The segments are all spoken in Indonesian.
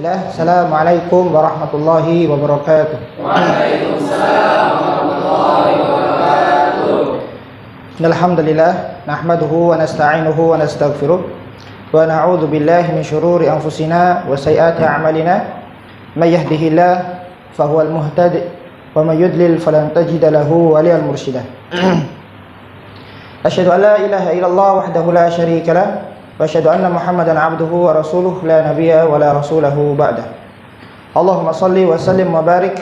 Bismillah. Assalamualaikum warahmatullahi wabarakatuh. Waalaikumsalam warahmatullahi wabarakatuh. Alhamdulillah nahmaduhu wa nasta'inuhu wa nastaghfiruh wa na'udzu billahi min syururi anfusina wa sayyiati a'malina. May yahdihillahu fahuwal muhtadi wa may yudlil falan tajida lahu waliyyan mursyida. Asyhadu an la ilaha illallah wahdahu la syarika lah wa asyhadu anna Muhammadan 'abduhu wa rasuluhu la nabiyya wa la rasulahu ba'dah. Allahumma shalli wa sallim wa barik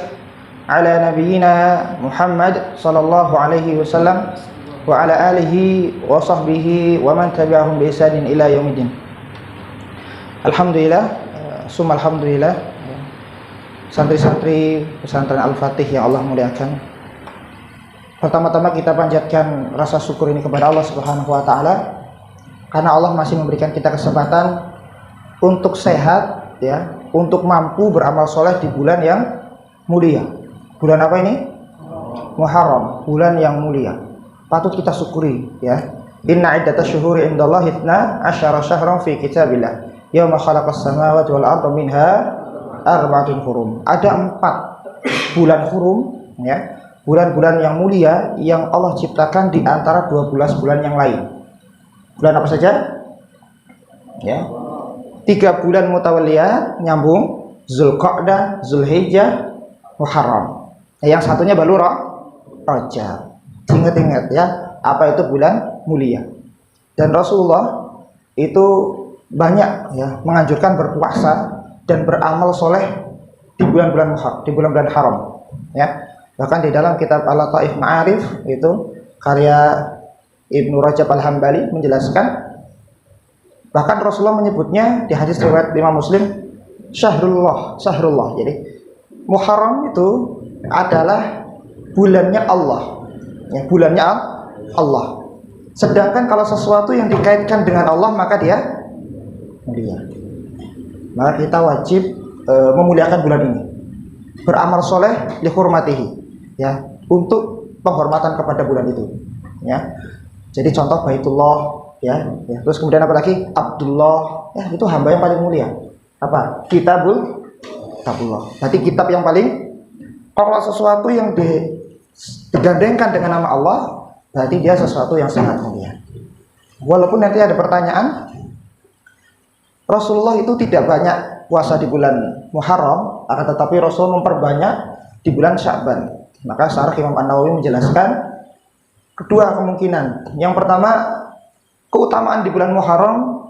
ala nabiyyina Muhammad sallallahu alaihi wasallam wa ala alihi wa sahbihi wa man tabi'ahum bi ihsanin ila yaumiddin. Alhamdulillah, summa alhamdulillah. Santri-santri pesantren Al-Fatih yang Allah muliakan. Pertama-tama kita panjatkan rasa syukur ini kepada Allah Subhanahu wa taala karena Allah masih memberikan kita kesempatan untuk sehat ya, untuk mampu beramal soleh di bulan yang mulia. Bulan apa ini? Muharram, bulan yang mulia. Patut kita syukuri ya. Inna iddatash syuhuri indallahi 12 syahran fi kitabillah. Yauma khalaqas samawati wal arda minha arba'atun hurum. Ada 4 bulan hurum ya. Bulan-bulan yang mulia yang Allah ciptakan di antara 12 bulan yang lain. Bulan apa saja? Ya. 3 bulan mutawalliyat nyambung, Zulqa'dah, Zulhijjah, Muharram. Yang satunya baru Rajab. Ingat-ingat ya, apa itu bulan mulia. Dan Rasulullah itu banyak ya menganjurkan berpuasa dan beramal soleh di bulan-bulan haram. Ya. Bahkan di dalam kitab Al-Lataif Ma'arif itu karya Ibnu Rajab Al-Hambali menjelaskan, bahkan Rasulullah menyebutnya di hadis riwayat Imam Muslim syahrullah. Jadi Muharram itu adalah bulannya Allah. Ya, bulannya Allah. Sedangkan kalau sesuatu yang dikaitkan dengan Allah maka dia mulia. Maka kita wajib memuliakan bulan ini. Beramal soleh dihormatihi ya, untuk penghormatan kepada bulan itu ya. Jadi contoh Baitullah ya. Terus kemudian apa lagi? Abdullah ya, itu hamba yang paling mulia. Apa? Kitabullah. Berarti kitab yang paling, kalau sesuatu yang digandengkan dengan nama Allah berarti dia sesuatu yang sangat mulia. Walaupun nanti ada pertanyaan, Rasulullah itu tidak banyak puasa di bulan Muharram, akan tetapi Rasul memperbanyak di bulan Sya'ban. Maka Syarah Imam An-Nawawi menjelaskan kedua kemungkinan. Yang pertama, keutamaan di bulan Muharram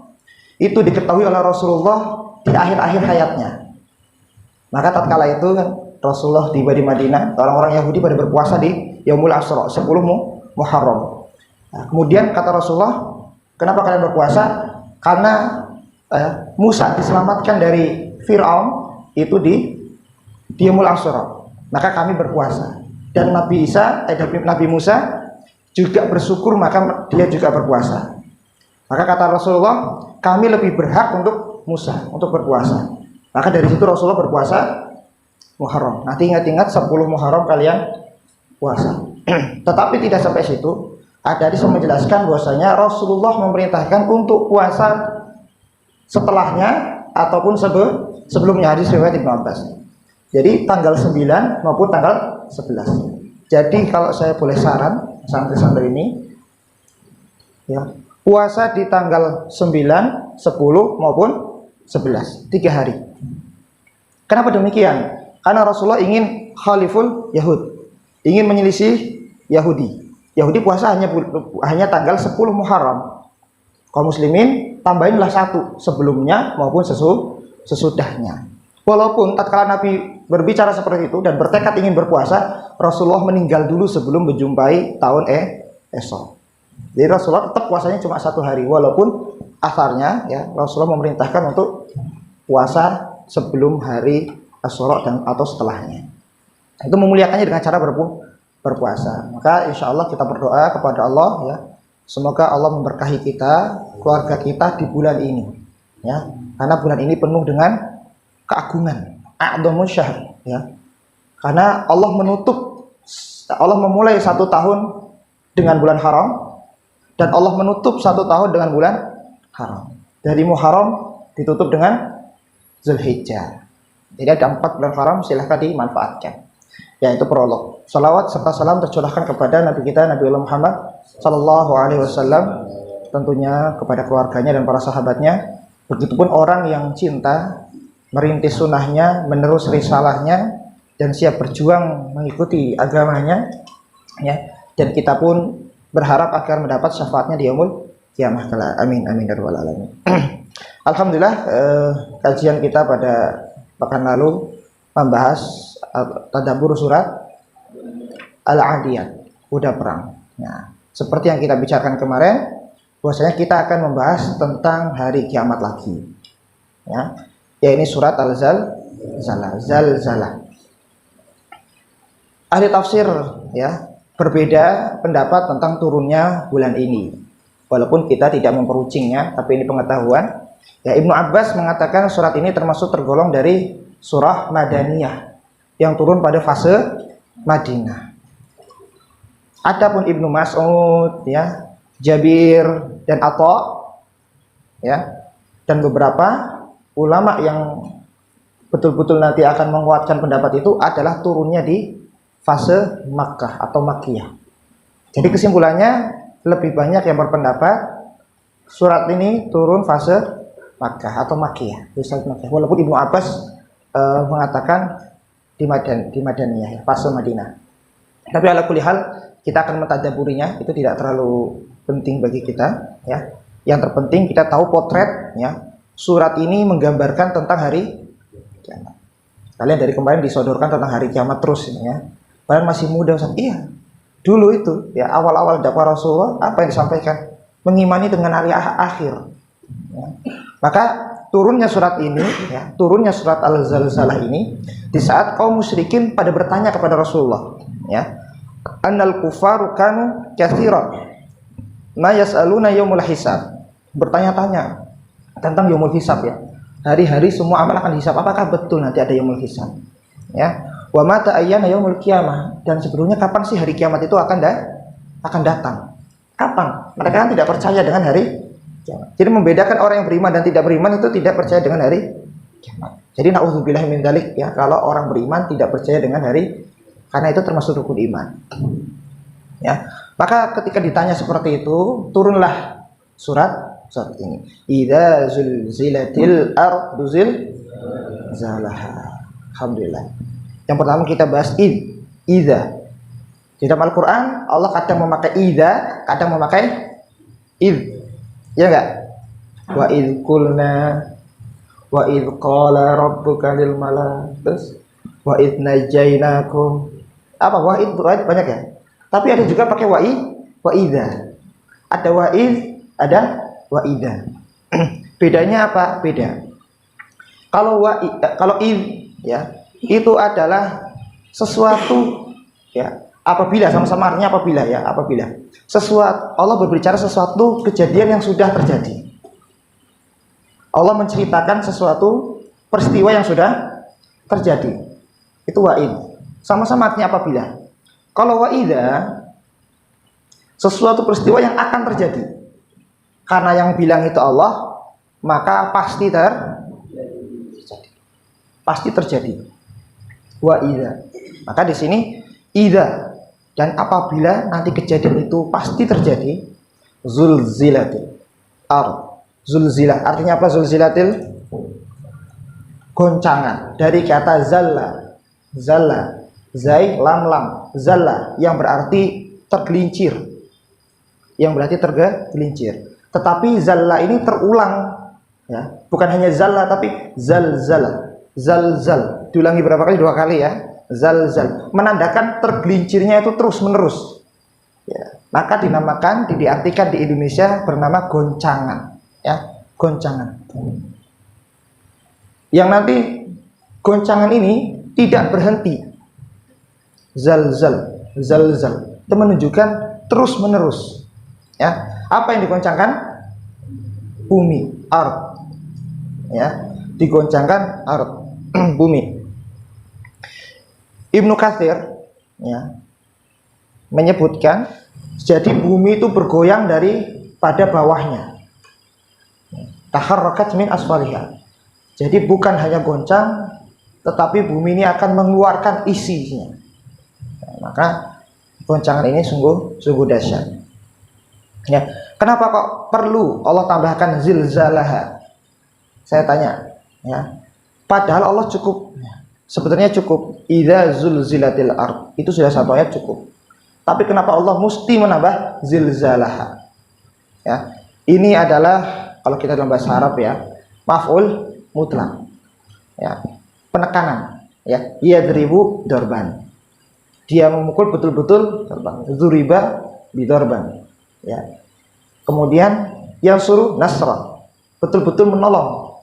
itu diketahui oleh Rasulullah di akhir-akhir hayatnya. Maka tatkala itu Rasulullah tiba di Madinah, orang-orang Yahudi pada berpuasa di Yaumul Asra, 10 Muharram. Nah, kemudian kata Rasulullah, kenapa kalian berpuasa? Karena Musa diselamatkan dari Fir'aun itu di Yaumul Asra, maka kami berpuasa. Dan Nabi Musa juga bersyukur, maka dia juga berpuasa. Maka kata Rasulullah, kami lebih berhak untuk Musa untuk berpuasa. Maka dari situ Rasulullah berpuasa Muharram. Nanti ingat-ingat 10 Muharram kalian puasa. Tetapi tidak sampai situ. Ada hadis yang menjelaskan bahwasanya Rasulullah memerintahkan untuk puasa setelahnya ataupun sebelumnya, hadis riwayat Ibnu Abbas. Jadi tanggal 9 maupun tanggal 11. Jadi kalau saya boleh saran santri-santri ini ya, puasa di tanggal 9, 10 maupun 11, 3 hari. Kenapa demikian? Karena Rasulullah ingin khaliful Yahud, ingin menyelisih Yahudi. Yahudi puasa hanya tanggal 10 Muharram. Kaum muslimin tambahinlah 1 sebelumnya maupun sesudahnya. Walaupun tatkala Nabi berbicara seperti itu dan bertekad ingin berpuasa, Rasulullah meninggal dulu sebelum menjumpai tahun esok. Jadi Rasulullah tetap puasanya cuma 1 hari, walaupun asarnya ya Rasulullah memerintahkan untuk puasa sebelum hari Asyura dan atau setelahnya. Itu memuliakannya dengan cara berpuasa. Maka insya Allah kita berdoa kepada Allah ya, semoga Allah memberkahi kita, keluarga kita di bulan ini ya, karena bulan ini penuh dengan keagungan, a'dhamu syahr ya. Karena Allah memulai 1 tahun dengan bulan haram dan Allah menutup 1 tahun dengan bulan haram. Dari Muharram ditutup dengan Zulhijjah. Jadi ada 4 bulan haram, silahkan dimanfaatkan. Ya, itu prolog. Salawat serta salam tercurahkan kepada Nabi kita Nabi Muhammad Sallallahu Alaihi Wasallam, tentunya kepada keluarganya dan para sahabatnya. Begitupun orang yang cinta merintis sunnahnya, menerus risalahnya, dan siap berjuang mengikuti agamanya, ya. Dan kita pun berharap agar mendapat syafaatnya di yaumul kiamah kelak. Amin amin ya rabbal alamin. Alhamdulillah, kajian kita pada pekan lalu membahas tadabbur surat Al-Adiyat, kuda perang. Nah, seperti yang kita bicarakan kemarin, bahwasanya kita akan membahas tentang hari kiamat lagi. Ya, ini surat Zalzalah. Ahli tafsir ya berbeda pendapat tentang turunnya bulan ini. Walaupun kita tidak memperuncingnya, tapi ini pengetahuan. Ya, Ibnu Abbas mengatakan surat ini termasuk tergolong dari surah Madaniyah yang turun pada fase Madinah. Adapun Ibnu Mas'ud, ya, Jabir dan Atha, ya, dan beberapa ulama yang betul-betul nanti akan menguatkan pendapat itu adalah turunnya di fase Makkah atau Makkiyah. Jadi kesimpulannya lebih banyak yang berpendapat surat ini turun fase Makkah atau Makkiyah, walaupun Ibnu Abbas mengatakan di Madaniyah, ya, fase Madinah. Tapi ala kulli hal kita akan mentadaburinya, itu tidak terlalu penting bagi kita, ya. Yang terpenting kita tahu potret, ya. Surat ini menggambarkan tentang hari kiamat. Kalian dari kemarin disodorkan tentang hari kiamat terus, ya. Kalian masih muda, Ustaz. Iya. Dulu itu, ya, awal-awal dakwah Rasulullah apa yang disampaikan? Mengimani dengan hari akhir. Ya. Maka turunnya surat ini, ya, turunnya surat Al-Zalzalah ini di saat kaum musyrikin pada bertanya kepada Rasulullah, ya. Annal kufaru kanu katsiran ma yas'aluna yaumul hisab. Bertanya-tanya tentang yaumul hisab, ya. Hari-hari semua amal akan hisab. Apakah betul nanti ada yaumul hisab? Ya. Wa mata ayyana yaumul qiyamah, dan sebetulnya kapan sih hari kiamat itu akan datang? Kapan? Mereka kan tidak percaya dengan hari kiamat. Jadi membedakan orang yang beriman dan tidak beriman itu tidak percaya dengan hari kiamat. Jadi naudzubillah min dzalik, ya, kalau orang beriman tidak percaya dengan hari, karena itu termasuk rukun iman. Ya. Maka ketika ditanya seperti itu, turunlah surat ini. Idza zulzilatil ardu zilzalaha. Alhamdulillah. Yang pertama kita bahas idza. Di dalam Al-Qur'an Allah kadang memakai idza, kadang memakai id. Ya enggak? Wa id qulna wa id qala rabbuka lil malaikati wa id najainakum. Apa wa'id banyak ya? Tapi ada juga pakai wa'idha. Ada wa'id, ada wa'idha. Bedanya apa? Beda. Kalau id, ya, itu adalah sesuatu, ya, apabila, sama-sama artinya apabila, ya, apabila sesuatu, Allah berbicara sesuatu kejadian yang sudah terjadi. Allah menceritakan sesuatu peristiwa yang sudah terjadi. Itu wa'id. Sama-sama artinya apabila. Kalau wa'idha, sesuatu peristiwa yang akan terjadi. Karena yang bilang itu Allah, maka pasti terjadi. Wa'idha. Maka di sini idza, dan apabila nanti kejadian itu pasti terjadi. Zulzilatil ard. Zulzilah artinya apa? Zulzilatil goncangan, dari kata zalla, zai lam zalla, yang berarti tergelincir, tetapi zalla ini terulang, ya, bukan hanya zalla tapi zalzal, diulangi berapa kali? 2 kali, ya. Zalzal menandakan tergelincirnya itu terus menerus, ya. Maka diartikan di Indonesia bernama goncangan, ya, goncangan. Yang nanti goncangan ini tidak berhenti. Zalzal itu menunjukkan terus menerus, ya. Apa yang digoncangkan? Bumi, ard, ya, digoncangkan ard, bumi. Ibnu Katsir, ya, menyebutkan jadi bumi itu bergoyang pada bawahnya. Taharrakat min asfaliha. Jadi bukan hanya goncang, tetapi bumi ini akan mengeluarkan isinya. Nah, maka goncangan ini sungguh dahsyat. Ya, kenapa kok perlu Allah tambahkan zilzalaha? Saya tanya, ya. Padahal Allah cukup, sebetulnya cukup. Idza zulzilatil ard, itu sudah satu ayat cukup. Tapi kenapa Allah mesti menambah zilzalaha? Ya, ini adalah kalau kita dalam bahasa Arab ya, maf'ul mutlak. Ya, penekanan. Ya, yadribu dorban. Dia memukul betul-betul dorban. Dzuriba bidorban. Ya. Kemudian yang suruh nasra, betul-betul menolong.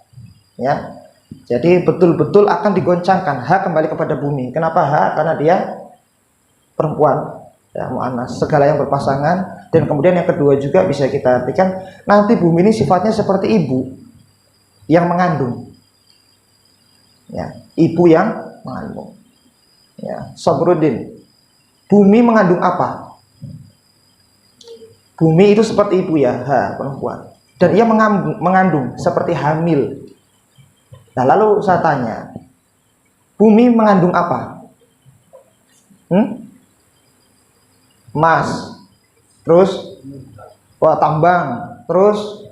Ya. Jadi betul-betul akan digoncangkan. Ha kembali kepada bumi. Kenapa ha? Karena dia perempuan, ya, mu'annas, segala yang berpasangan. Dan kemudian yang kedua juga bisa kita artikan, nanti bumi ini sifatnya seperti ibu yang mengandung. Ya, ibu yang mengandung. Ya, Sabrudin. Bumi mengandung apa? Bumi itu seperti ibu ya, ha, perempuan. Dan ia mengandung seperti hamil. Nah, lalu saya tanya, bumi mengandung apa? Emas, terus tambang, terus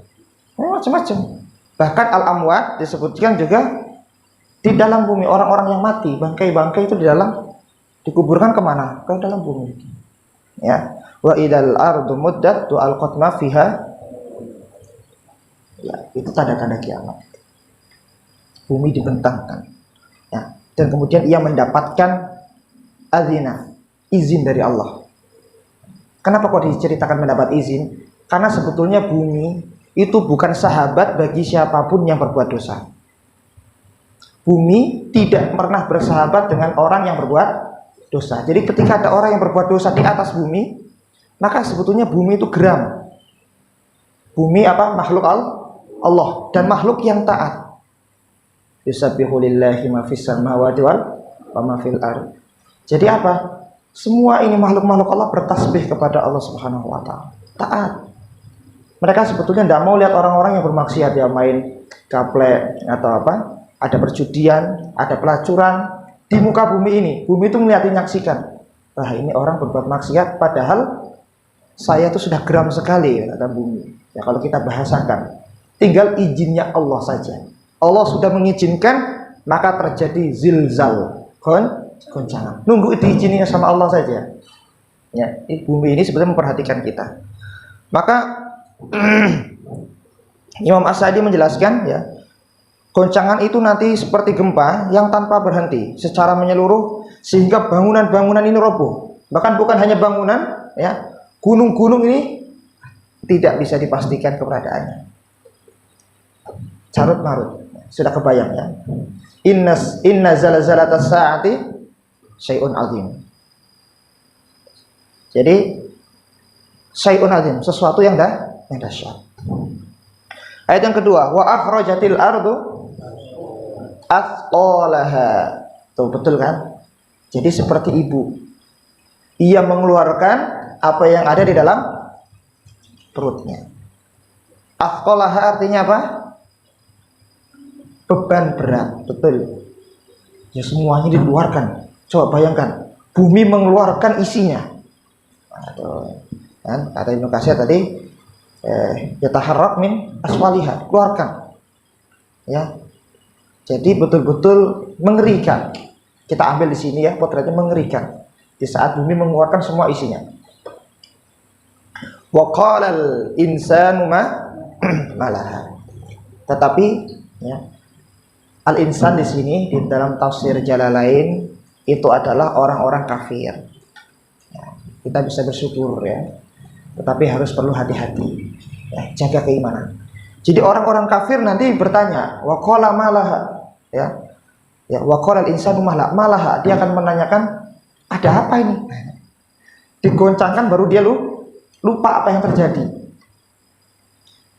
macam-macam. Bahkan al-amwat disebutkan juga di dalam bumi, orang-orang yang mati, bangkai-bangkai itu dikuburkan kemana? Ke dalam bumi. Ya, wa idal ardu muddat wa alqatma fiha. Ya, itu tanda-tanda kiamat. Bumi dibentangkan. Ya, dan kemudian ia mendapatkan azina, izin dari Allah. Kenapa kok diceritakan mendapat izin? Karena sebetulnya bumi itu bukan sahabat bagi siapapun yang berbuat dosa. Bumi tidak pernah bersahabat dengan orang yang berbuat dosa. Jadi ketika ada orang yang berbuat dosa di atas bumi, maka sebetulnya bumi itu geram. Bumi apa? Makhluk Allah dan makhluk yang taat. Yusabbihu lillahi ma fis samawati wa ma fil ardh. Jadi apa? Semua ini makhluk-makhluk Allah bertasbih kepada Allah Subhanahu wa taala. Taat. Mereka sebetulnya tidak mau lihat orang-orang yang bermaksiat, ya main gaplek atau apa? Ada perjudian, ada pelacuran di muka bumi ini. Bumi itu melihat, menyaksikan. Wah, ini orang berbuat maksiat, padahal saya itu sudah geram sekali, kata bumi. Ya kalau kita bahasakan, tinggal izinnya Allah saja. Allah sudah mengizinkan, maka terjadi zilzal, goncangan. Nunggu diizinnya sama Allah saja. Ya, bumi ini sebenarnya memperhatikan kita. Maka Imam As-Sa'di menjelaskan, ya, goncangan itu nanti seperti gempa yang tanpa berhenti secara menyeluruh sehingga bangunan-bangunan ini roboh. Bahkan bukan hanya bangunan, ya, gunung-gunung ini tidak bisa dipastikan keberadaannya. Carut marut. Sudah kebayang ya. Inna zalzalatas saati syai'un azim. Jadi syai'un azim, sesuatu yang dahsyat. Ayat yang kedua, wa akhrajatil ardu athqalaha. Tuh betul kan? Jadi seperti ibu. Ia mengeluarkan apa yang ada di dalam perutnya. Athqalaha artinya apa? Beban berat, betul. Ya semuanya dikeluarkan. Coba bayangkan, bumi mengeluarkan isinya. Aduh, kan kata Ibnu Katsir tadi, yataharrak min aswaliha, keluarkan. Ya. Jadi betul-betul mengerikan. Kita ambil di sini ya, potretnya mengerikan. Di saat bumi mengeluarkan semua isinya. Wa qalal insanu malaha. Tetapi ya, al-insan di sini di dalam tafsir Jalalain itu adalah orang-orang kafir. Ya, kita bisa bersyukur ya, tetapi harus perlu hati-hati. Ya, jaga keimanan. Jadi orang-orang kafir nanti bertanya, wa qala malaha, ya. Ya, wa qala al-insanu malaha, dia akan menanyakan ada apa ini? Digoncangkan baru dia lupa apa yang terjadi.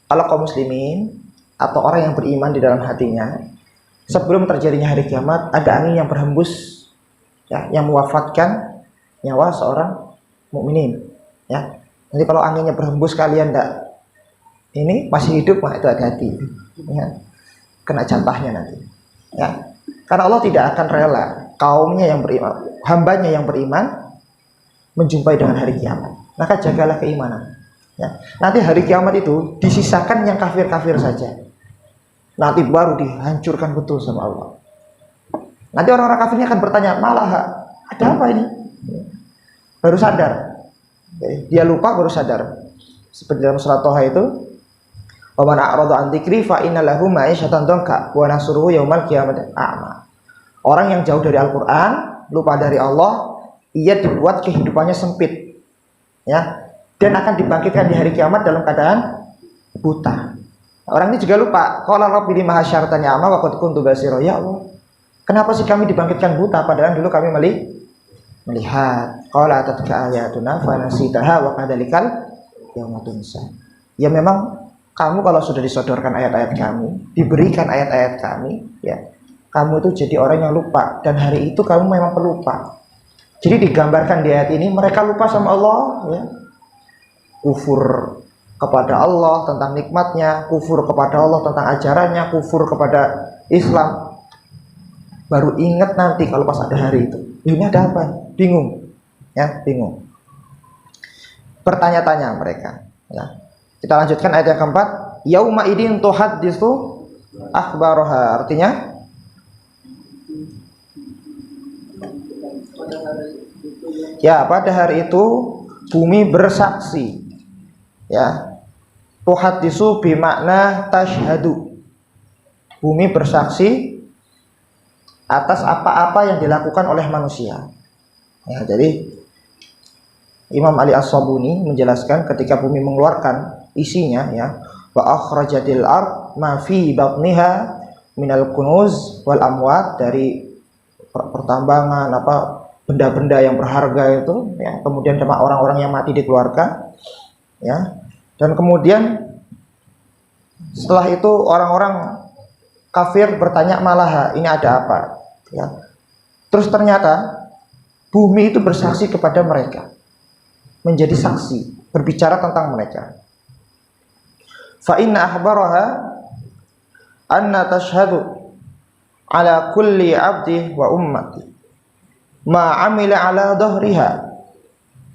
Kalau kaum muslimin atau orang yang beriman di dalam hatinya, sebelum terjadinya hari kiamat ada angin yang berhembus, ya, yang mewafatkan nyawa seorang mukminin. Ya, nanti kalau anginnya berhembus kalian tidak ini masih hidup, mah itu hati-hati. Ya. kena jatahnya nanti. Ya. Karena Allah tidak akan rela kaumnya yang beriman, hambanya yang beriman menjumpai dengan hari kiamat. Maka jagalah keimanan. Ya. Nanti hari kiamat itu disisakan yang kafir-kafir saja. Nanti baru dihancurkan betul sama Allah. Nanti orang-orang kafirnya akan bertanya, malah ada apa ini? Baru sadar. Dia lupa baru sadar. Seperti dalam surat Toha itu, wa man a'rada an dzikri fa inna lahu ma'isyatan dhanka wa nahsuruhu yaumal qiyamati a'ma. Orang yang jauh dari Al-Qur'an, lupa dari Allah, ia dibuat kehidupannya sempit. Ya. Dan akan dibangkitkan di hari kiamat dalam keadaan buta. Orang ini juga lupa. Qala rabbi lima hasyartani a'ma wa qad kuntu basira. Ya Allah, kenapa sih kami dibangkitkan buta padahal dulu kami melihat? Qala atatka ayatuna fa nasitaha wa kadzalikal yauma tunsa. Ya memang kamu kalau sudah disodorkan ayat-ayat kami, diberikan ayat-ayat kami, ya kamu itu jadi orang yang lupa, dan hari itu kamu memang pelupa. Jadi digambarkan di ayat ini mereka lupa sama Allah, ya. Kufur kepada Allah tentang nikmatnya, kufur kepada Allah tentang ajarannya, kufur kepada Islam. Baru ingat nanti kalau pas ada hari itu. Ini ada apa? Bingung. Ya, bingung. Bertanya-tanya mereka, ya. Kita lanjutkan ayat yang keempat. Yauma idin tuhadditsu akhbaraha. Artinya ya, pada hari itu bumi bersaksi. Ya. Tuhadditsu bimakna tashhadu. Bumi bersaksi atas apa-apa yang dilakukan oleh manusia. Ya, jadi Imam Ali As-Sabuni menjelaskan ketika bumi mengeluarkan isinya, ya, wa akhrajatil ard ma fi batniha minal kunuz wal amwat, dari pertambangan benda-benda yang berharga itu, ya, kemudian sama orang-orang yang mati dikeluarkan, ya, dan kemudian setelah itu orang-orang kafir bertanya, malah ini ada apa, ya. Terus ternyata bumi itu bersaksi kepada mereka, menjadi saksi, berbicara tentang mereka. Fa inna akhbaraha anna tashhadu ala kulli abdi wa ummati ma amila ala dhahriha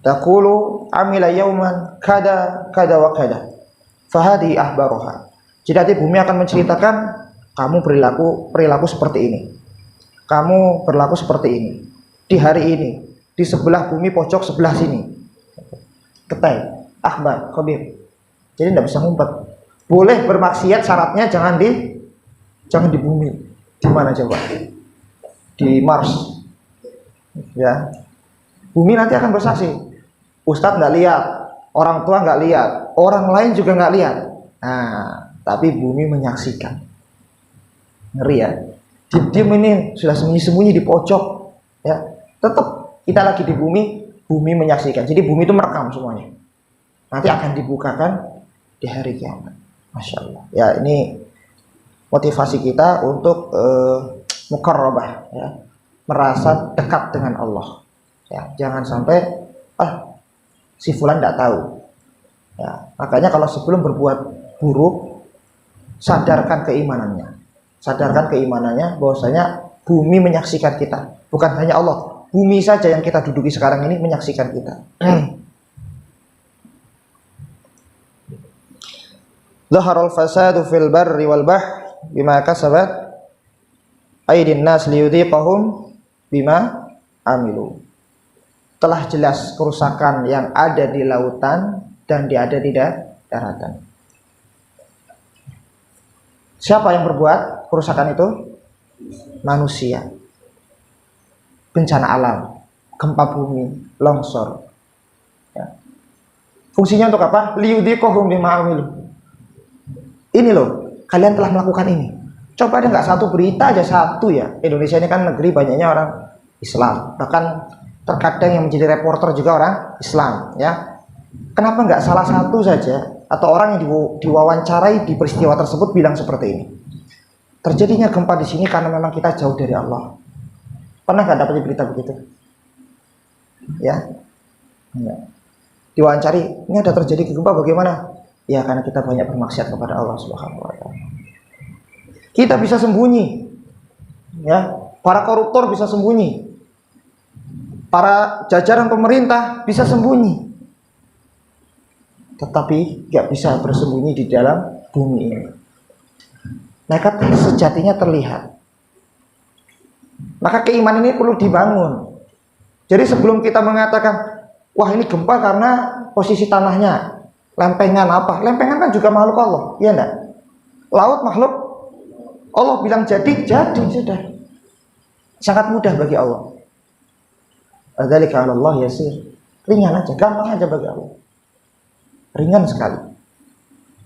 taqulu amila yawman kada kada wa kada fahadi akhbaraha. Jadi bumi akan menceritakan kamu perilaku seperti ini, kamu berlaku seperti ini di hari ini, di sebelah bumi pojok sebelah sini. Ketai, akhbar, khabir. Jadi tidak bisa ngumpet. Boleh bermaksiat, syaratnya jangan di bumi. Di mana coba? Di Mars. Ya. Bumi nanti akan bersaksi. Ustadz nggak lihat, orang tua nggak lihat, orang lain juga nggak lihat. Nah, tapi bumi menyaksikan. Ngeri ya. Diam-diam ini sudah sembunyi-sembunyi di pojok. Ya, tetap kita lagi di bumi. Bumi menyaksikan. Jadi bumi itu merekam semuanya. Nanti akan dibukakan di hari kiamat. Masya Allah. Ya, ini motivasi kita untuk muqarrabah, ya, merasa dekat dengan Allah. Ya, jangan sampai si fulan tidak tahu. Ya, makanya kalau sebelum berbuat buruk, sadarkan keimanannya. Sadarkan keimanannya bahwasanya bumi menyaksikan kita. Bukan hanya Allah. Bumi saja yang kita duduki sekarang ini menyaksikan kita. Zaharul fasadu fil barri wal bahr bima kasabat aydin nas liyudhiqahum bima amilu. Telah jelas kerusakan yang ada di lautan dan ada di daratan. Siapa yang berbuat kerusakan itu? Manusia. Bencana alam, gempa bumi, longsor. Ya. Fungsinya untuk apa? Liyudhiqahum bima amilu. Ini loh, kalian telah melakukan ini. Coba ada nggak satu berita aja, satu ya. Indonesia ini kan negeri banyaknya orang Islam. Bahkan terkadang yang menjadi reporter juga orang Islam, ya. Kenapa nggak salah satu saja atau orang yang diwawancarai di peristiwa tersebut bilang seperti ini? Terjadinya gempa di sini karena memang kita jauh dari Allah. Pernah nggak dapat berita begitu? Ya, diwawancari, ini ada terjadi gempa bagaimana? Ya karena kita banyak bermaksiat kepada Allah Subhanahu Wa Taala. Kita bisa sembunyi, ya. Para koruptor bisa sembunyi, para jajaran pemerintah bisa sembunyi, tetapi nggak bisa bersembunyi di dalam bumi ini. Mereka sejatinya terlihat. Maka keimanan ini perlu dibangun. Jadi sebelum kita mengatakan, wah ini gempa karena posisi tanahnya, lempengan apa? Lempengan kan juga makhluk Allah, iya enggak? Laut makhluk Allah, bilang jadi sudah. Sangat mudah bagi Allah. Adzalika 'ala Allah yasir. Ringan aja, gampang aja bagi Allah. Ringan sekali.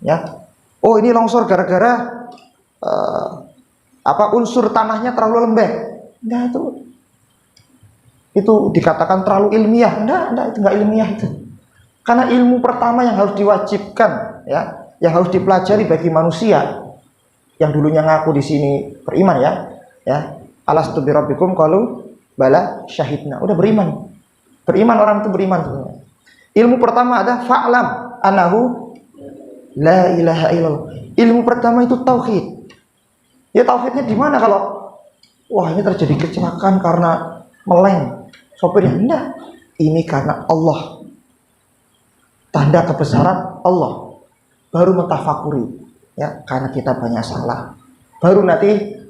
Ya. Oh, ini longsor gara-gara unsur tanahnya terlalu lembek. Enggak, itu dikatakan terlalu ilmiah. Enggak, itu enggak ilmiah itu. Karena ilmu pertama yang harus diwajibkan, ya, yang harus dipelajari bagi manusia yang dulunya ngaku di sini beriman, ya. Alastu birabbikum qalu bala syahidna. Udah beriman. Beriman, orang itu beriman sebenarnya. Ilmu pertama ada fa'lam annahu la ilaha illallah. Ilmu pertama itu tauhid. Ya, tauhidnya di mana kalau wah ini terjadi kecelakaan karena meleng sopirnya? Enggak. Ini karena Allah. Tanda kebesaran Allah. Baru mentafakuri, ya, karena kita banyak salah. Baru nanti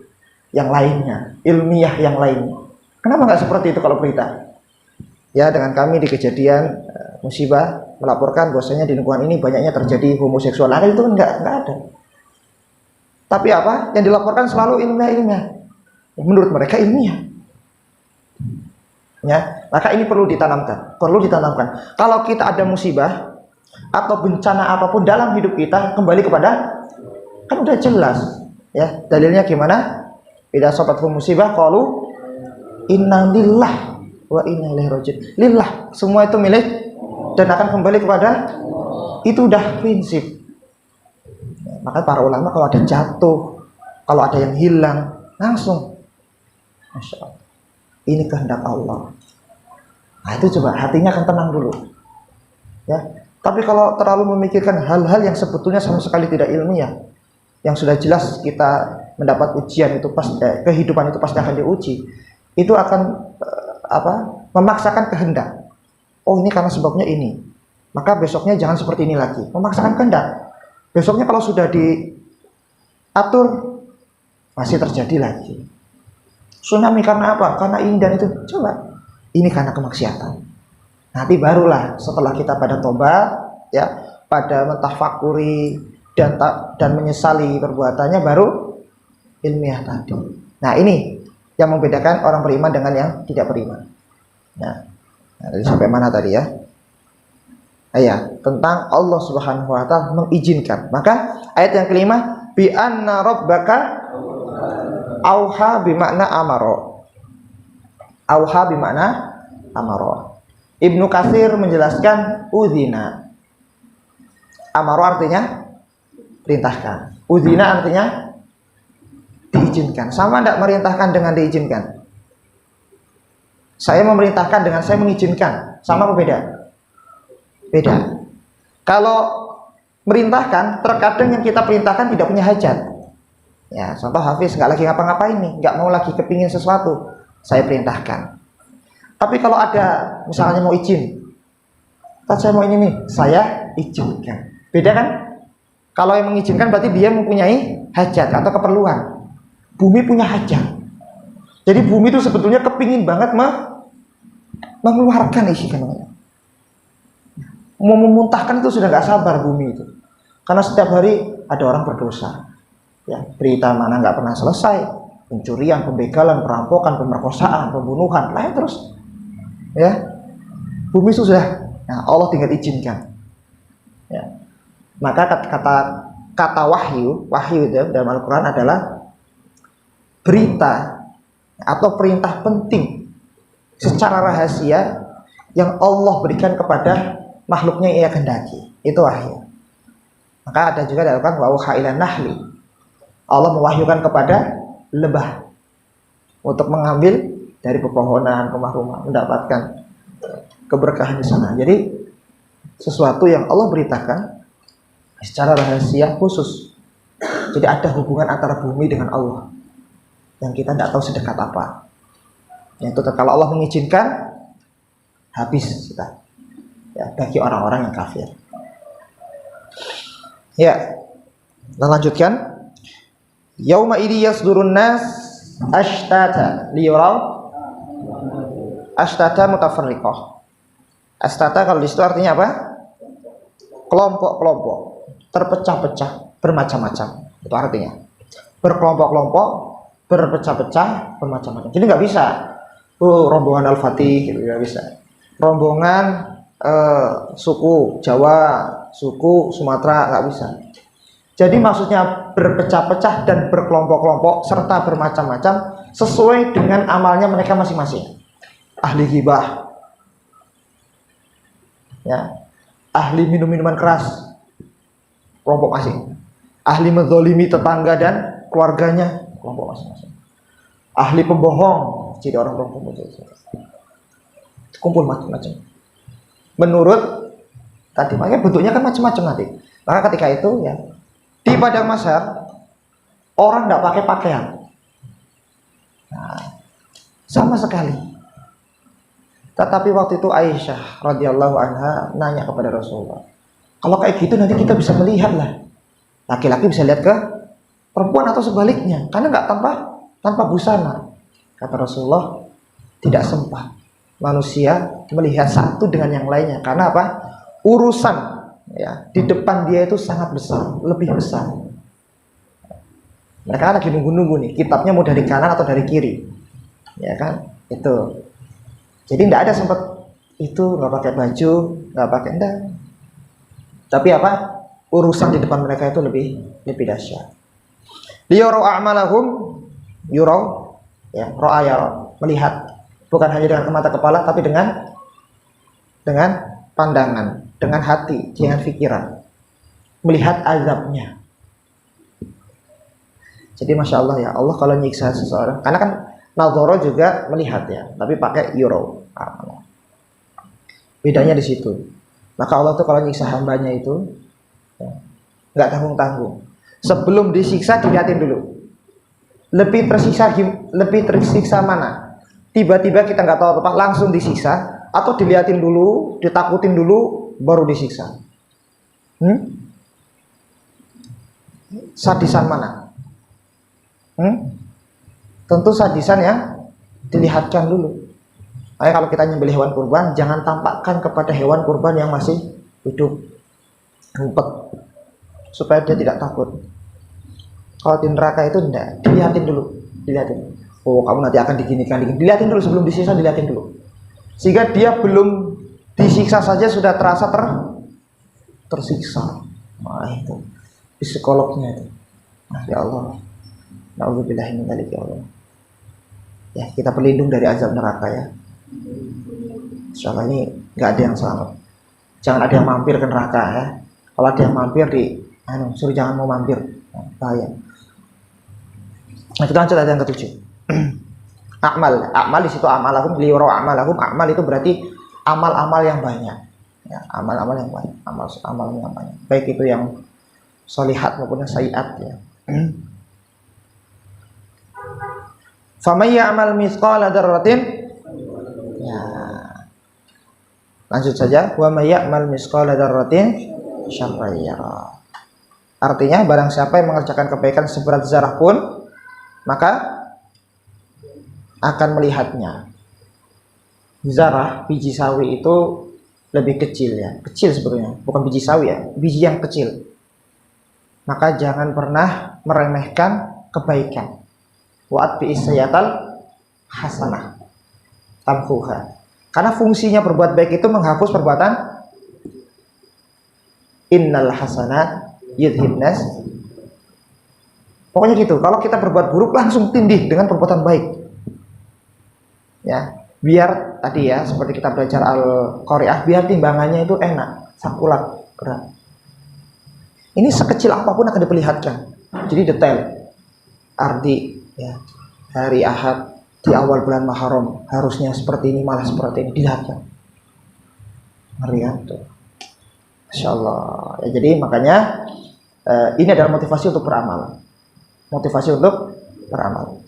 yang lainnya, ilmiah yang lainnya. Kenapa nggak seperti itu kalau berita? Ya, dengan kami di kejadian musibah melaporkan bahwasanya di lingkungan ini banyaknya terjadi homoseksual. Ada itu kan nggak ada. Tapi apa? Yang dilaporkan selalu ilmiah. Menurut mereka ilmiah. Ya, maka ini perlu ditanamkan. Kalau kita ada musibah atau bencana apapun dalam hidup kita, kembali kepada, kan udah jelas, ya. Dalilnya gimana? Idza sabatkum musibah qalu inna lillah wa inna ilaihi raji'un. Lillah, semua itu milik dan akan kembali kepada, itu udah prinsip. Maka para ulama kalau ada jatuh, kalau ada yang hilang, langsung Masya Allah, ini kehendak Allah. Nah itu coba hatinya akan tenang dulu, ya. Tapi kalau terlalu memikirkan hal-hal yang sebetulnya sama sekali tidak ilmiah, yang sudah jelas kita mendapat ujian itu kehidupan itu pasti akan diuji, itu akan memaksakan kehendak. Oh ini karena sebabnya ini, maka besoknya jangan seperti ini lagi. Memaksakan kehendak. Besoknya kalau sudah diatur masih terjadi lagi. Tsunami karena apa? Karena ini dan itu. Coba, ini karena kemaksiatan. Nanti barulah setelah kita pada tobat, ya, pada mentafakuri dan menyesali perbuatannya, baru ilmiah tadi. Nah ini yang membedakan orang beriman dengan yang tidak beriman. Nah tadi sampai mana tadi ya? Tentang Allah Subhanahu wa ta'ala mengizinkan. Maka ayat yang kelima, bi anna rabbaka auha bimakna amaro. Auha bimakna amaro. Ibnu Katsir menjelaskan udzina. Amaro artinya perintahkan. Udzina artinya diizinkan. Sama tidak merintahkan dengan diizinkan? Saya memerintahkan dengan saya mengizinkan, sama apa beda? Beda. Kalau merintahkan, terkadang yang kita perintahkan tidak punya hajat. Ya, contoh Hafiz nggak lagi ngapa-ngapain nih, nggak mau lagi kepingin sesuatu, saya perintahkan. Tapi kalau ada misalnya mau izin, saya mau ini nih, saya izinkan. Beda kan? Kalau yang mengizinkan berarti dia mempunyai hajat atau keperluan. Bumi punya hajat. Jadi bumi itu sebetulnya kepingin banget mengeluarkan isi kandungannya. Mau memuntahkan itu sudah nggak sabar bumi itu. Karena setiap hari ada orang berdosa. Ya, berita mana nggak pernah selesai. Pencurian, pembegalan, perampokan, pemerkosaan, pembunuhan, lain terus. Ya, bumi itu sudah. Nah, Allah tinggal izinkan. Ya. Maka kata wahyu itu dalam Al-Quran adalah berita atau perintah penting secara rahasia yang Allah berikan kepada makhluknya yang ia kehendaki. Itu wahyu. Maka ada juga dalam Al-Quran wa auha ilan nahli. Allah mewahyukan kepada lebah untuk mengambil dari pepohonan rumah-rumah, mendapatkan keberkahan di sana. Jadi sesuatu yang Allah beritakan secara rahasia khusus Jadi ada hubungan antara bumi dengan Allah yang kita tidak tahu sedekat apa. Yang itu kalau Allah mengizinkan, habis kita. Ya, bagi orang-orang yang kafir. Ya, kita lanjutkan. Yauma idzi yasdurun nas ashtata liyuraw ashtata mutafarriqah. Ashtata kalau di situ artinya apa? Kelompok-kelompok, terpecah-pecah, bermacam-macam. Itu artinya. Berkelompok-kelompok, berpecah-pecah, bermacam-macam. Jadi nggak bisa. Rombongan Al-Fatih gitu, nggak bisa. Rombongan suku Jawa, suku Sumatera, nggak bisa. Jadi maksudnya berpecah-pecah dan berkelompok-kelompok serta bermacam-macam sesuai dengan amalnya mereka masing-masing. Ahli ghibah, ya, ahli minum-minuman keras, kelompok masing. Ahli menzolimi tetangga dan keluarganya, kelompok masing-masing. Ahli pembohong, jadi orang pembohong, kumpul macam-macam. Menurut tadi, makanya bentuknya kan macam-macam nanti. Maka ketika itu ya di padang mahsyar orang tidak pakai pakaian, nah, sama sekali. Tetapi waktu itu Aisyah radhiyallahu anha nanya kepada Rasulullah, kalau kayak gitu nanti kita bisa melihat lah, laki-laki bisa lihat ke perempuan atau sebaliknya, karena nggak tanpa busana. Kata Rasulullah, tidak sempat manusia melihat satu dengan yang lainnya. Karena apa? Urusan ya di depan dia itu sangat besar, lebih besar. Mereka lagi nunggu-nunggu nih, kitabnya mau dari kanan atau dari kiri, ya kan? Itu. Jadi tidak ada sempat itu nggak pakai baju, nggak pakai enggak. Tapi apa? Urusan di depan mereka itu lebih dahsyat. Liyarau a'malahum yurau, ya, ra'a yara, melihat. Bukan hanya dengan mata kepala, tapi dengan pandangan, dengan hati, dengan pikiran, melihat azabnya. Jadi masya Allah ya, Allah kalau nyiksa seseorang, karena kan nazara juga melihat ya, tapi pakai yurau. Bedanya di situ. Maka Allah tuh kalau nyiksa hambanya itu ya, nggak tanggung-tanggung. Sebelum disiksa dilihatin dulu. Lebih tersiksa mana? Tiba-tiba kita nggak tahu apa, langsung disiksa, atau dilihatin dulu, ditakutin dulu, baru disiksa. Sadisan mana? Tentu sadisan yang dilihatkan dulu. Makanya kalau kita nyembelih hewan kurban, jangan tampakkan kepada hewan kurban yang masih hidup, ngumpet, supaya dia tidak takut. Kalau di neraka itu enggak, dilihatin dulu, dilihatin. Oh, kamu nanti akan diginikan, dilihatin dulu sebelum disiksa, dilihatin dulu. Sehingga dia belum disiksa saja sudah terasa tersiksa. Nah, itu psikolognya itu. Nah, ya Allah. Na'udzubillahi min dzalik ya Allah. Ya, kita berlindung dari azab neraka ya. Insyaallah ini enggak ada yang selamat. Jangan ada yang mampir ke neraka ya. Kalau ada yang mampir suruh jangan mau mampir. Nah, bahaya. Nah, kita lanjut ayat yang ke-7. Amal di situ amalahum liyura amalahum. Amal itu berarti amal-amal yang banyak. Ya, amal-amal yang banyak, amal yang banyak. Baik itu yang sholihat maupun yang sayyiat ya. Faman ya'mal mithqala dzarratin. Ya. Lanjut saja, wa may ya'mal mithqala dzarratin syarran yara. Artinya barang siapa yang mengerjakan kebaikan seberat zarah pun, maka akan melihatnya. Zarah, biji sawi itu lebih kecil ya, kecil sebetulnya, bukan biji sawi ya, biji yang kecil. Maka jangan pernah meremehkan kebaikan. Wa'at bi isyatal hasanah tamhuha. Karena fungsinya berbuat baik itu menghapus perbuatan. Innal hasanat yudhibnas. Pokoknya gitu. Kalau kita berbuat buruk langsung tindih dengan perbuatan baik. Ya, biar tadi ya seperti kita belajar Al-Qari'ah, biar timbangannya itu enak, sakulat, berat. Ini sekecil apapun akan diperlihatkan. Jadi detail. Ardi ya, hari Ahad di awal bulan Muharram harusnya seperti ini, malah seperti ini, dilihatkan. Ngeri kan tuh. Masya Allah. Ya, jadi makanya ini adalah motivasi untuk beramal. Motivasi untuk beramal.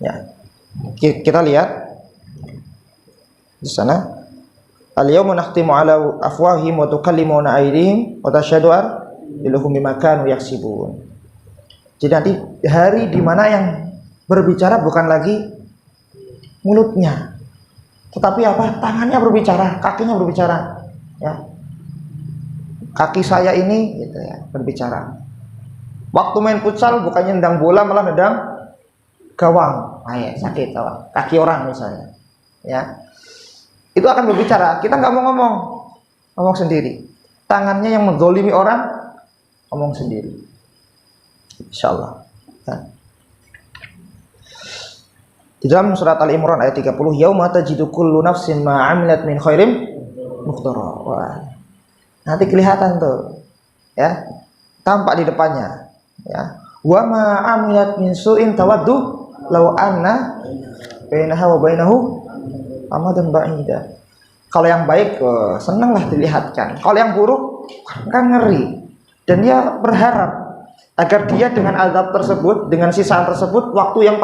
Ya. Kita lihat di sana. Al-yawma nakhtimu ala afwahihim wa tukallimuna aydihim wa tashhadu arjuluhum bima kanu yaksibun. Jadi nanti hari di mana yang berbicara bukan lagi mulutnya, tetapi apa? Tangannya berbicara, kakinya berbicara. Ya. Kaki saya ini gitu ya, berbicara. Waktu main futsal bukannya nendang bola malah nendang gawang. Sakit tau. Kaki orang misalnya. Ya. Itu akan berbicara. Kita nggak mau ngomong sendiri. Tangannya yang menzolimi orang, ngomong sendiri. Insyaallah. Ya. Di dalam surat Al-Imran ayat 30, yauma tajidu kullu nafsin ma 'amilat min khairin muhdara. Wah. Nanti kelihatan tuh. Ya. Tampak di depannya, ya. Wa ma 'amilat min su'in tawaddu law anna bainaha wa bainahu amadan ba'ida. Kalau yang baik senanglah dilihatkan. Kalau yang buruk kan ngeri. Dan dia berharap agar dia dengan azab tersebut, dengan sisaan tersebut, waktu yang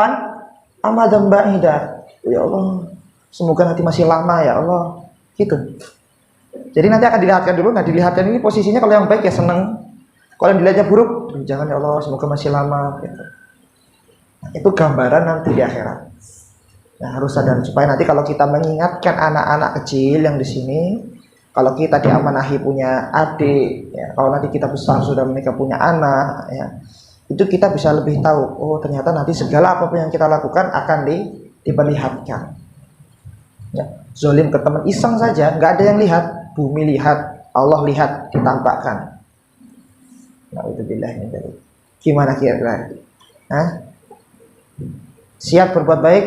amadan ba'ida. Ya Allah, semoga nanti masih lama ya Allah. Gitu. Jadi nanti akan dilihatkan dulu. Nah, dilihatkan ini posisinya kalau yang baik ya senang. Kalau yang dilihatnya buruk, jangan ya Allah, semoga masih lama gitu. Nah, itu gambaran nanti di akhirat. Nah, harus sadar supaya nanti kalau kita mengingatkan anak-anak kecil yang di sini, kalau kita diamanahi punya adik, ya, kalau nanti kita besar sudah menikah punya anak, ya, itu kita bisa lebih tahu. Oh, ternyata nanti segala apapun yang kita lakukan akan diperlihatkan. Ya, zolim ke teman iseng saja, nggak ada yang lihat, bumi lihat, Allah lihat, ditampakkan. Nah, itu bilahnya dari. Gimana kira-kira? Hah? Siap berbuat baik?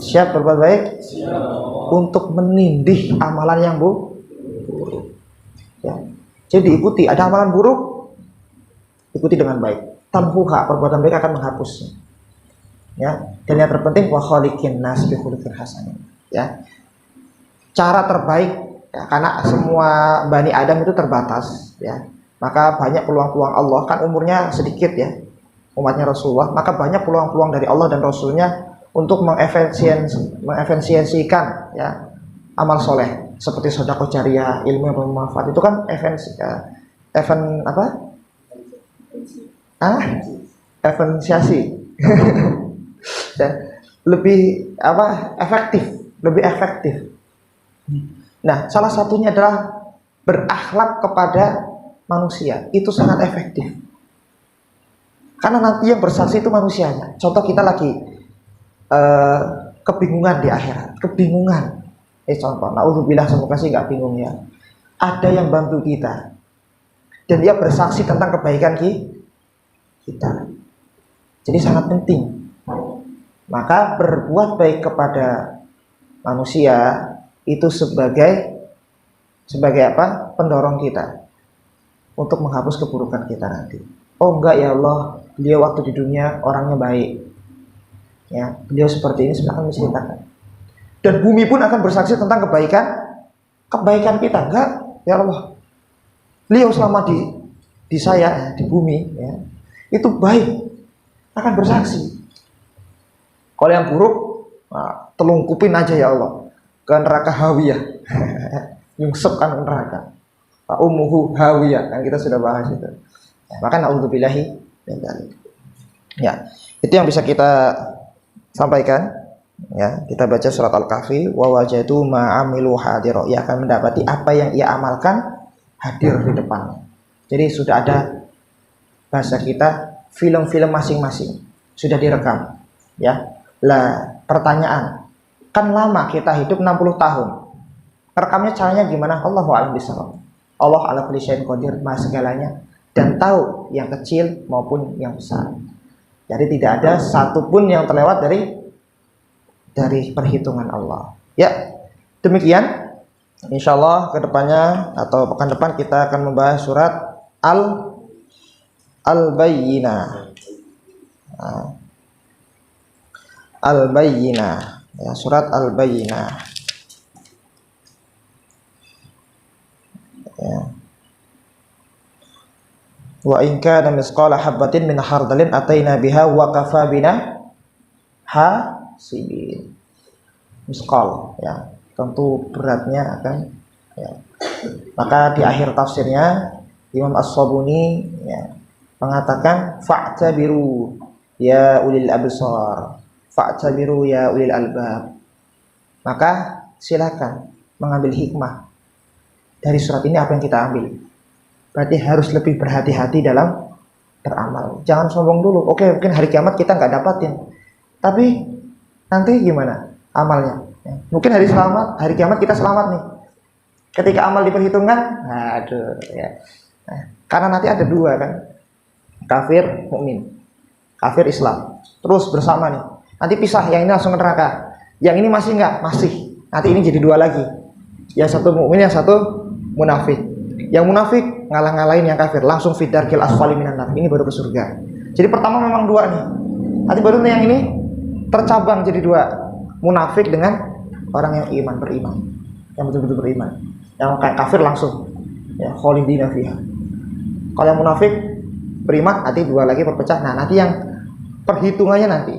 Siap berbuat baik? Siap. Untuk menindih amalan yang buruk. Ya. Jadi diikuti, ada amalan buruk, ikuti dengan baik. Tamhuha, perbuatan baik akan menghapusnya. Ya. Dan yang terpenting wa khaliqin nas bi khuluqin hasanin. Ya. Cara terbaik, ya, karena semua Bani Adam itu terbatas, ya. Maka banyak peluang-peluang Allah, kan umurnya sedikit ya, umatnya Rasulullah, maka banyak peluang-peluang dari Allah dan Rasulnya untuk mengefisiensikan ya amal soleh seperti sedekah jariah, ilmu yang bermanfaat. Itu kan efisiensi dan lebih lebih efektif. Nah, salah satunya adalah berakhlak kepada manusia. Itu sangat efektif karena nanti yang bersaksi itu manusianya. Contoh kita lagi kebingungan di akhirat, kebingungan. Contoh, naudzubillah, semoga sih nggak bingung ya. Ada yang bantu kita dan dia bersaksi tentang kebaikan kita. Jadi sangat penting. Maka berbuat baik kepada manusia itu sebagai apa? Pendorong kita untuk menghapus keburukan kita nanti. Oh enggak ya Allah, beliau waktu di dunia orangnya baik. Ya, beliau seperti ini akan menceritakan. Dan bumi pun akan bersaksi tentang kebaikan kita. Enggak, ya Allah. Beliau selama di saya di bumi ya, itu baik, akan bersaksi. Kalau yang buruk, nah, telungkupin aja ya Allah ke neraka hawiyah. Nyungsep kan neraka. Ummuhu hawiyah, kan kita sudah bahas itu. Ya, maka naudzubillahi min dzalik. Ya, itu yang bisa kita sampaikan. Ya, kita baca surat Al-Kahfi, wa wajadu ma amilu hadira. Ia akan mendapati apa yang ia amalkan hadir di depannya. Jadi sudah ada, bahasa kita, film-film masing-masing sudah direkam. Ya. Lah, pertanyaan, kan lama kita hidup 60 tahun. Rekamnya caranya gimana? Allahu a'lam bishawab. Allah ala kulli syai'in qadir, maha segalanya dan tahu yang kecil maupun yang besar. Jadi tidak ada satupun yang terlewat dari perhitungan Allah. Ya, demikian. Insyaallah kedepannya atau pekan depan kita akan membahas surat Al-Bayyinah. Al-Bayyinah, ya, surat Al-Bayyinah. Ya. Wa in kana misqala habatin min khardalin ataina biha wa kafa bina hasibin. Misqal, ya, tentu beratnya akan, ya. Maka di akhir tafsirnya Imam As-Sabuni, ya, mengatakan fa'tabiru ya ulil absar, fa'tabiru ya ulil albab. Maka silakan mengambil hikmah dari surat ini. Apa yang kita ambil? Berarti harus lebih berhati-hati dalam beramal. Jangan sombong dulu. Oke, mungkin hari kiamat kita nggak dapatin, tapi nanti gimana amalnya? Ya. Mungkin hari kiamat kita selamat nih. Ketika amal diperhitungkan, aduh, ya. Nah, karena nanti ada dua kan, kafir, mukmin, kafir, Islam, terus bersama nih. Nanti pisah, yang ini langsung ke neraka, yang ini masih nggak, masih. Nanti ini jadi dua lagi, yang satu mukmin, yang satu munafik. Yang munafik ngalah-ngalahin yang kafir, langsung fidarkil asfali minan nar. Ini baru ke surga. Jadi pertama memang dua nih. Nanti baru yang ini tercabang jadi dua, munafik dengan orang yang beriman, yang betul-betul beriman. Yang kayak kafir langsung, ya, khalidina fiha. Kalau yang munafik beriman, nanti dua lagi berpecah. Nah, nanti yang perhitungannya nanti,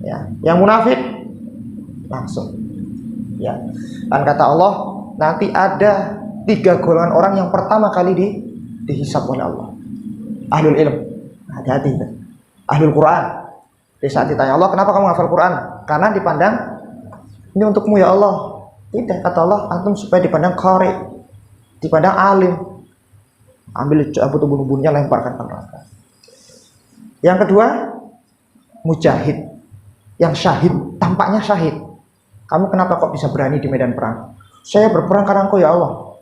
ya, yang munafik langsung, ya. Dan kata Allah, nanti ada 3 golongan orang yang pertama kali dihisab oleh Allah. Ahlul ilm, hati-hati, ahlul Quran. Di saat ditanya Allah, kenapa kamu hafal Quran? Karena dipandang ini untukmu ya Allah. Tidak, kata Allah, antum supaya dipandang qari, dipandang alim. Ambil cabut ubun-ubunnya, lemparkan ke neraka. Yang kedua, mujahid, yang syahid, tampaknya syahid. Kamu kenapa kok bisa berani di medan perang? Saya berperang karena Engkau ya Allah.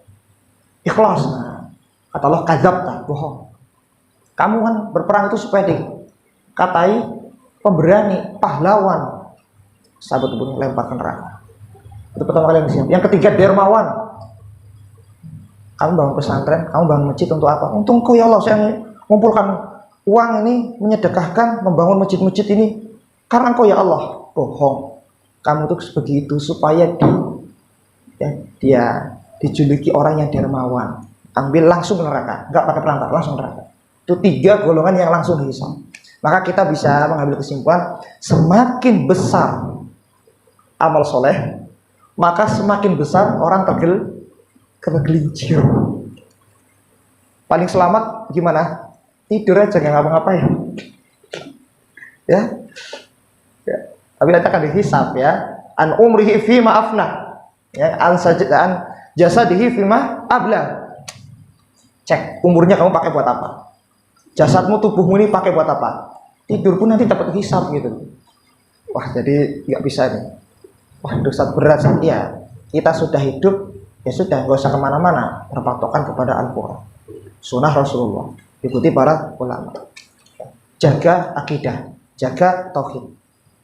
Ikhlas. Nah, kata Allah, kadzabta, bohong. Kamu kan berperang itu supaya dikatai pemberani, pahlawan. Sabut ubun, lempar ke neraka. Itu pertama kali yang disiap. Yang ketiga, dermawan. Kamu bangun pesantren, kamu bangun masjid untuk apa? Untuk Engkau ya Allah. Saya mengumpulkan uang ini, menyedekahkan, membangun masjid-masjid ini karena Engkau ya Allah. Bohong. Kamu tuh begitu supaya dia dijuluki orang yang dermawan. Ambil langsung neraka, nggak pakai perantara, langsung neraka. Itu 3 golongan yang langsung dihisab. Maka kita bisa mengambil kesimpulan, semakin besar amal soleh, maka semakin besar orang tergelincir. Paling selamat gimana? Tidur aja, nggak ngapa-ngapain. Ya. Tapi nanti akan dihisab, ya. An umrihi fi ma'afna, ya, an jasadihi fi ma'abla. Cek umurnya kamu pakai buat apa? Jasadmu, tubuhmu ini pakai buat apa? Tidur pun nanti dapat hisab gitu. Wah, jadi nggak bisa nih. Wah, dosa berat. Ya, kita sudah hidup, ya sudah, nggak usah kemana-mana, berpatokan kepada Al-Quran, sunnah Rasulullah, ikuti para ulama. Jaga akidah, jaga tauhid,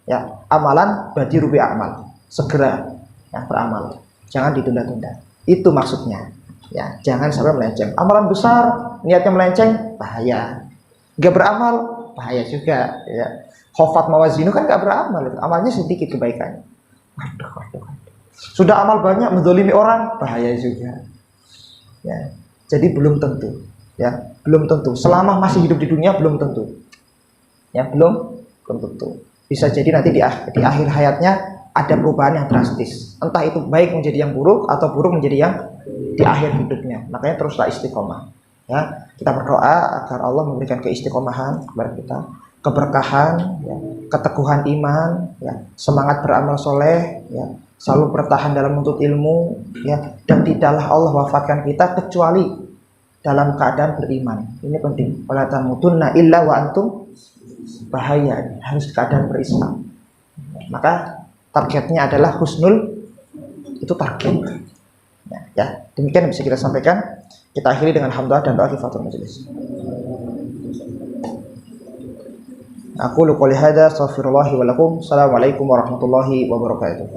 ya, amalan badiru bi amal, segera, ya, beramal, jangan ditunda-tunda. Itu maksudnya, ya, jangan sampai melenceng. Amalan besar, niatnya melenceng, bahaya. Nggak beramal, bahaya juga, ya. Khofat mawazinu kan nggak beramal, amalnya sedikit kebaikannya. Waduh. Sudah amal banyak, menzalimi orang, bahaya juga. Ya, jadi belum tentu, ya, belum tentu. Selama masih hidup di dunia belum tentu, ya, belum tentu. Bisa jadi nanti di akhir hayatnya ada perubahan yang drastis. Entah itu baik menjadi yang buruk atau buruk menjadi yang di akhir hidupnya. Makanya teruslah istiqomah. Ya, kita berdoa agar Allah memberikan keistiqomahan kepada kita, keberkahan, ya, keteguhan iman, ya, semangat beramal soleh, ya, selalu bertahan dalam menuntut ilmu, ya, dan tidaklah Allah wafatkan kita kecuali dalam keadaan beriman. Ini penting. Wala tamutunna illa wa antum, bahaya, harus keadaan berislam. Maka targetnya adalah husnul, itu target. Ya, demikian yang bisa kita sampaikan. Kita akhiri dengan hamdalah dan doa kifatul majelis. Aku qouli hadza, astaghfirullah wa lakum. Assalamualaikum warahmatullahi wabarakatuh.